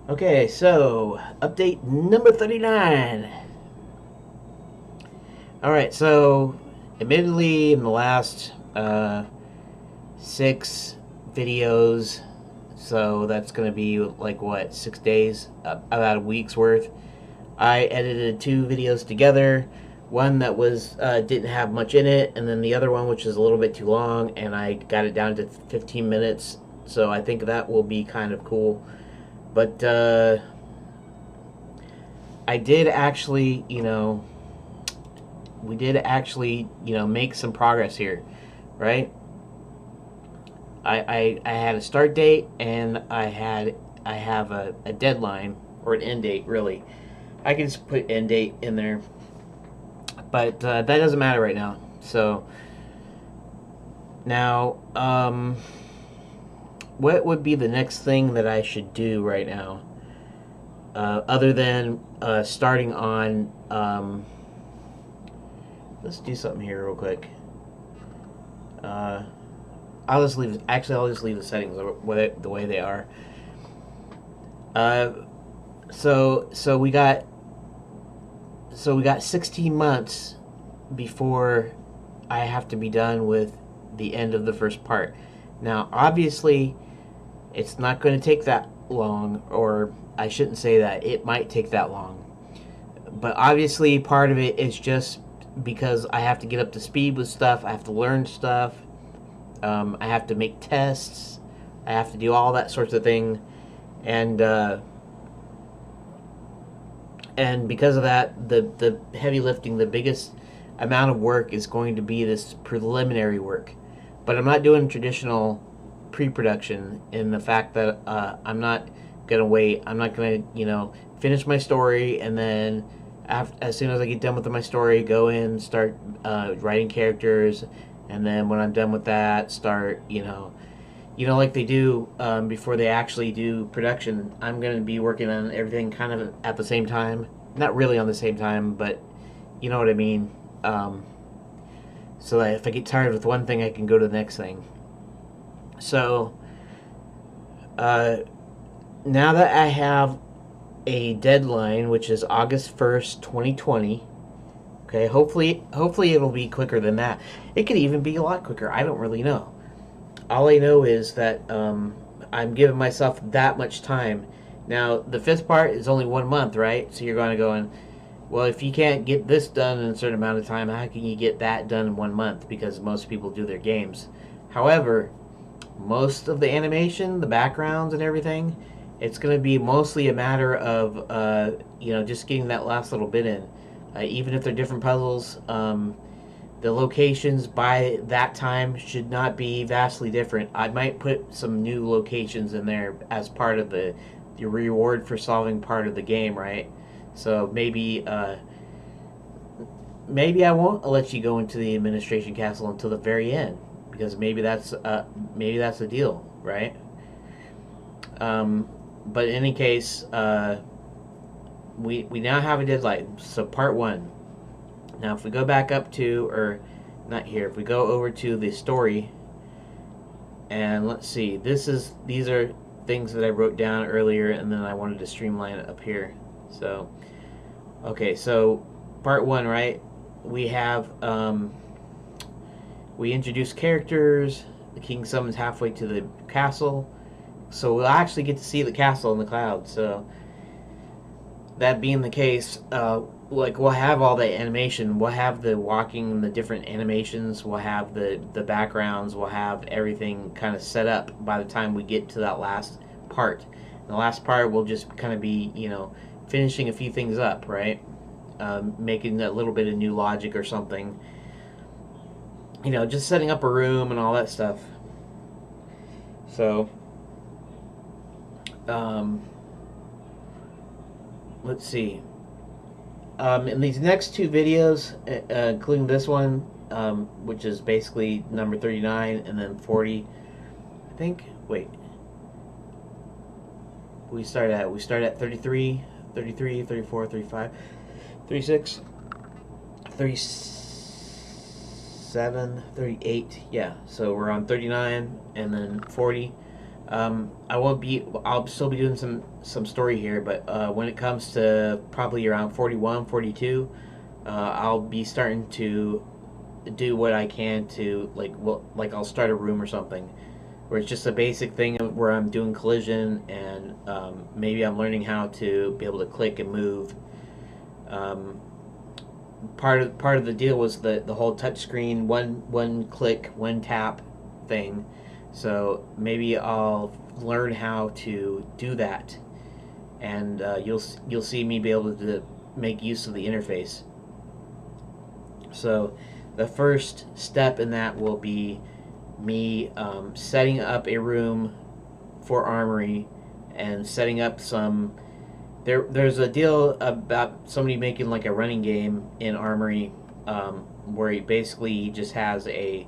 Okay, so update number 39. Alright, so admittedly, in the last 6 videos, so that's going to be like what, 6 days, about a week's worth. I edited 2 videos together. One that was didn't have much in it, and then the other one which is a little bit too long, and I got it down to 15 minutes. So I think that will be kind of cool. But I did actually, we did actually, make some progress here, right? I had a start date and I have a deadline or an end date, really. I can just put end date in there, but that doesn't matter right now. So now, what would be the next thing that I should do right now, other than starting on? Let's do something here real quick. I'll just leave. Actually, I'll just leave the settings the way they are. Uh, so we got 16 months before I have to be done with the end of the first part. Now, obviously, it's not going to take that long, or I shouldn't say that. It might take that long. But obviously, part of it is just because I have to get up to speed with stuff. I have to learn stuff. I have to make tests. I have to do all that sorts of thing. And because of that, the heavy lifting, the biggest amount of work is going to be this preliminary work. But I'm not doing traditional pre-production in the fact that I'm not gonna wait. I'm not gonna finish my story and then as soon as I get done with my story, go in, start writing characters, and then when I'm done with that, start like they do before they actually do production. I'm going to be working on everything kind of at the same time. Not really on the same time, but you know what I mean. So that if I get tired with one thing, I can go to the next thing. So now that I have a deadline, which is August 1st, 2020. Okay, hopefully it'll be quicker than that. It could even be a lot quicker. I don't really know. All I know is that I'm giving myself that much time. Now, the fifth part is only 1 month, right? So you're going to go in, well, if you can't get this done in a certain amount of time, how can you get that done in 1 month? Because most people do their games. However, most of the animation, the backgrounds and everything, it's going to be mostly a matter of, just getting that last little bit in. Even if they're different puzzles, the locations by that time should not be vastly different. I might put some new locations in there as part of the reward for solving part of the game, right? So maybe I won't let you go into the administration castle until the very end, because maybe that's the deal, right? But in any case, we now have a deadline. So part one. Now, if we go back up to, or not here, if we go over to the story, and let's see, these are things that I wrote down earlier, and then I wanted to streamline it up here. So, okay, so part one, right? We have we introduce characters. The king summons halfway to the castle, so we'll actually get to see the castle in the clouds. So that being the case, we'll have all the animation. We'll have the walking and the different animations. We'll have the backgrounds. We'll have everything kind of set up by the time we get to that last part. And the last part will just kind of be, finishing a few things up, right? Making a little bit of new logic or something. Just setting up a room and all that stuff. So, let's see. In these next 2 videos, including this one, which is basically number 39, and then 40, I think, wait. We start at 33, 34, 35, 36, 37, 38, yeah. So we're on 39, and then 40. I won't be. I'll still be doing some story here, but when it comes to probably around 41, 42, I'll be starting to do what I can to like, well, like I'll start a room or something where it's just a basic thing where I'm doing collision, and maybe I'm learning how to be able to click and move. Um, part of the deal was the whole touchscreen one click one tap thing. So maybe I'll learn how to do that, and you'll see me be able to make use of the interface. So the first step in that will be me setting up a room for Armory and setting up some. There's a deal about somebody making like a running game in Armory, where he just has a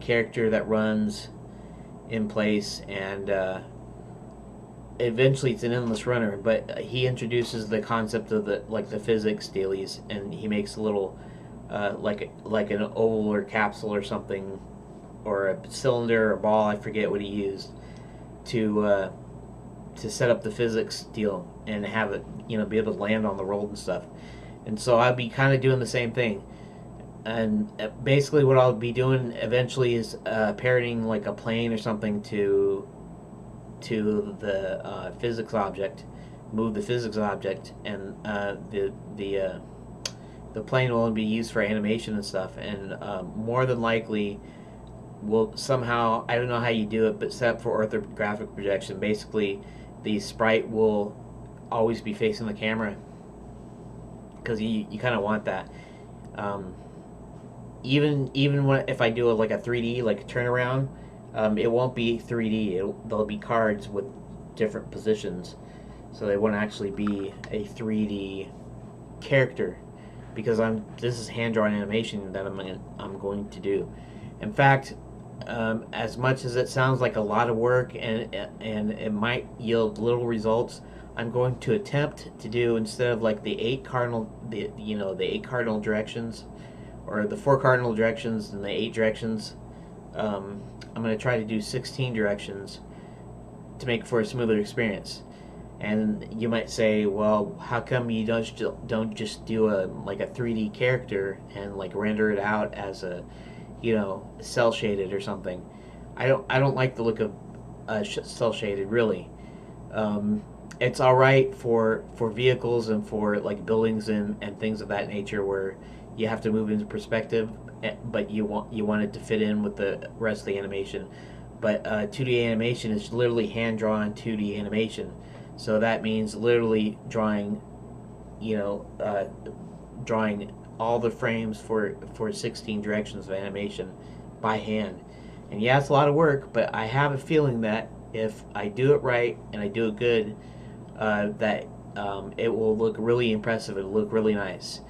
character that runs in place, and eventually it's an endless runner. But he introduces the concept of the physics dailies, and he makes a little like an oval or capsule or something, or a cylinder or ball. I forget what he used to set up the physics deal and have it, be able to land on the roll and stuff. And so I'd be kind of doing the same thing. And basically, what I'll be doing eventually is parroting like a plane or something to the physics object, move the physics object, and the plane will be used for animation and stuff. And more than likely, will somehow, I don't know how you do it, but set up for orthographic projection. Basically, the sprite will always be facing the camera, because you kind of want that. Even when, if I do like a 3D, like a turnaround, it won't be 3D. There'll be cards with different positions, so they won't actually be a 3D character, because this is hand drawn animation that I'm going to do. In fact, as much as it sounds like a lot of work and it might yield little results, I'm going to attempt to do, instead of like the eight cardinal directions, or the 4 cardinal directions and the 8 directions, I'm going to try to do 16 directions to make for a smoother experience. And you might say, well, how come you don't just do a 3D character and like render it out as a cell shaded or something? I don't like the look of cell shaded, really. It's all right for vehicles and for like buildings and things of that nature, where you have to move into perspective, but you want it to fit in with the rest of the animation. But 2D animation is literally hand drawn 2D animation, so that means literally drawing all the frames for 16 directions of animation by hand. And yeah, it's a lot of work, but I have a feeling that if I do it right and I do it good, that it will look really impressive. It'll look really nice.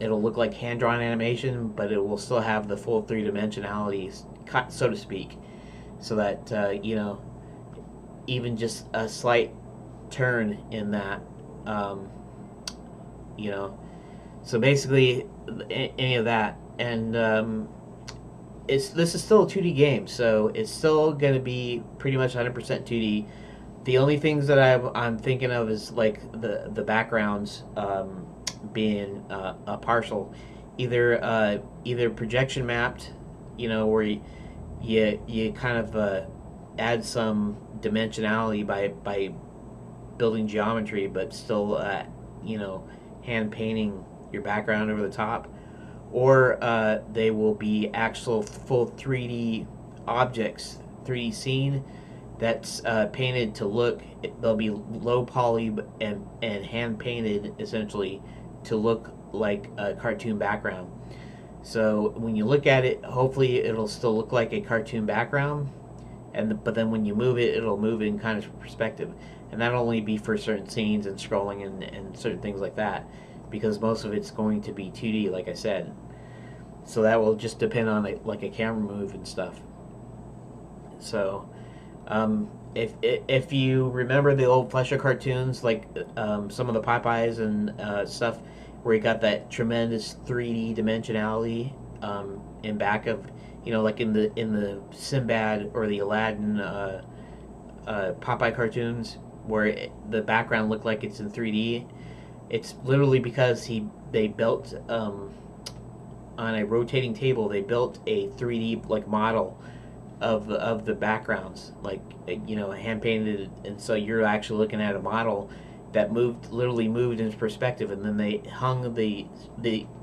It'll look like hand-drawn animation, but it will still have the full three-dimensionality, so to speak, so that even just a slight turn in that, so basically any of that. And this is still a 2D game, so it's still going to be pretty much 100% 2D. The only things that I'm thinking of is like the backgrounds being partial, either projection mapped, where you kind of add some dimensionality by building geometry, but still hand painting your background over the top, or they will be actual full 3D objects, 3D scene that's painted to look. They'll be low poly and hand painted essentially to look like a cartoon background. So when you look at it, hopefully it'll still look like a cartoon background, but then when you move it, it'll move in kind of perspective, and that'll only be for certain scenes and scrolling and certain things like that, because most of it's going to be 2D, like I said. So that will just depend on like a camera move and stuff. So if you remember the old Fleischer cartoons, like some of the Popeyes and stuff, where you got that tremendous 3D dimensionality in back of, like in the Sinbad or the Aladdin Popeye cartoons where the background looked like it's in 3D. It's literally because they built on a rotating table. They built a 3D like model of the backgrounds, like hand painted, and so you're actually looking at a model that literally moved into perspective, and then they hung the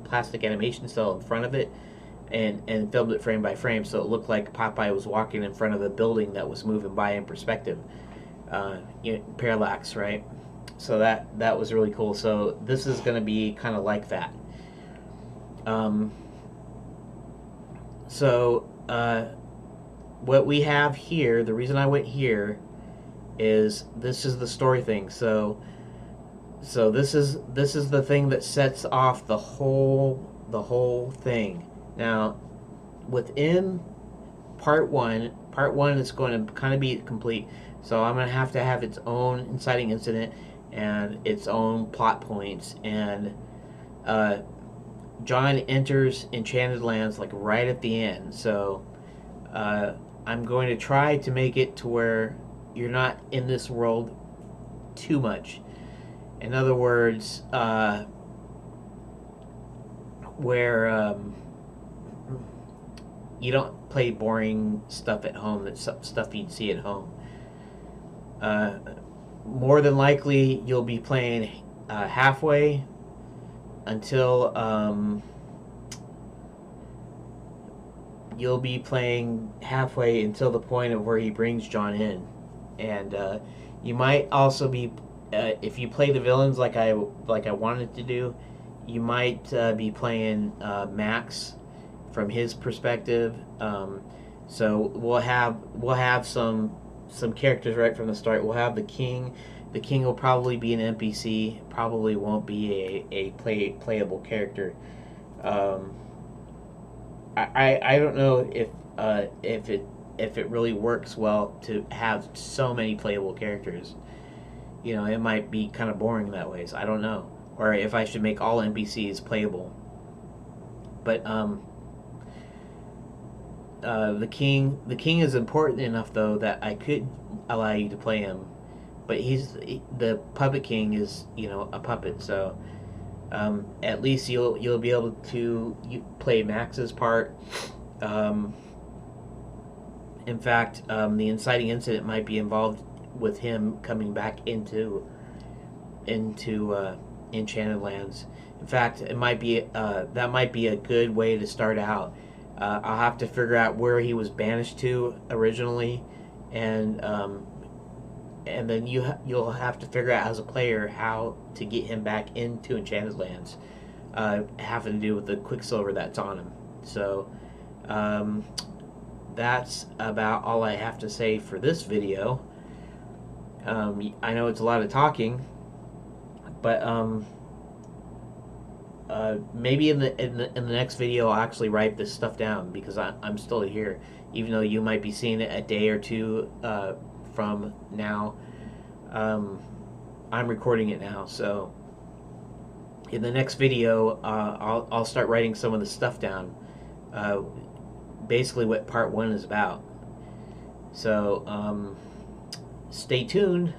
plastic animation cell in front of it and filmed it frame by frame, so it looked like Popeye was walking in front of a building that was moving by in perspective. Parallax, right? So that was really cool. So this is going to be kind of like that. What we have here, the reason I went here is this is the story thing. So this is the thing that sets off the whole thing. Now, within part one is going to kind of be complete. So I'm going to have its own inciting incident and its own plot points. And John enters Enchanted Lands like right at the end. So I'm going to try to make it to where you're not in this world too much. In other words, where you don't play boring stuff at home, that's stuff you'd see at home. More than likely, you'll be playing halfway until the point of where he brings John in, and you might also be, if you play the villains like I wanted to do, you might be playing Max from his perspective. So we'll have some characters right from the start. We'll have the king. The king will probably be an NPC. Probably won't be a playable character. I don't know if it really works well to have so many playable characters. It might be kind of boring that way. So I don't know, or if I should make all NPCs playable. But the king is important enough though that I could allow you to play him, but the puppet king is a puppet, so at least you'll be able to play Max's part. In fact, the inciting incident might be involved with him coming back into Enchanted Lands. In fact, it might be that might be a good way to start out. I'll have to figure out where he was banished to originally, and then you'll have to figure out as a player how to get him back into Enchanted Lands, having to do with the Quicksilver that's on him. So that's about all I have to say for this video. I know it's a lot of talking, but maybe in the next video I'll actually write this stuff down, because I'm still here, even though you might be seeing it a day or two from now. I'm recording it now, so in the next video I'll start writing some of the stuff down, basically what part one is about. So stay tuned.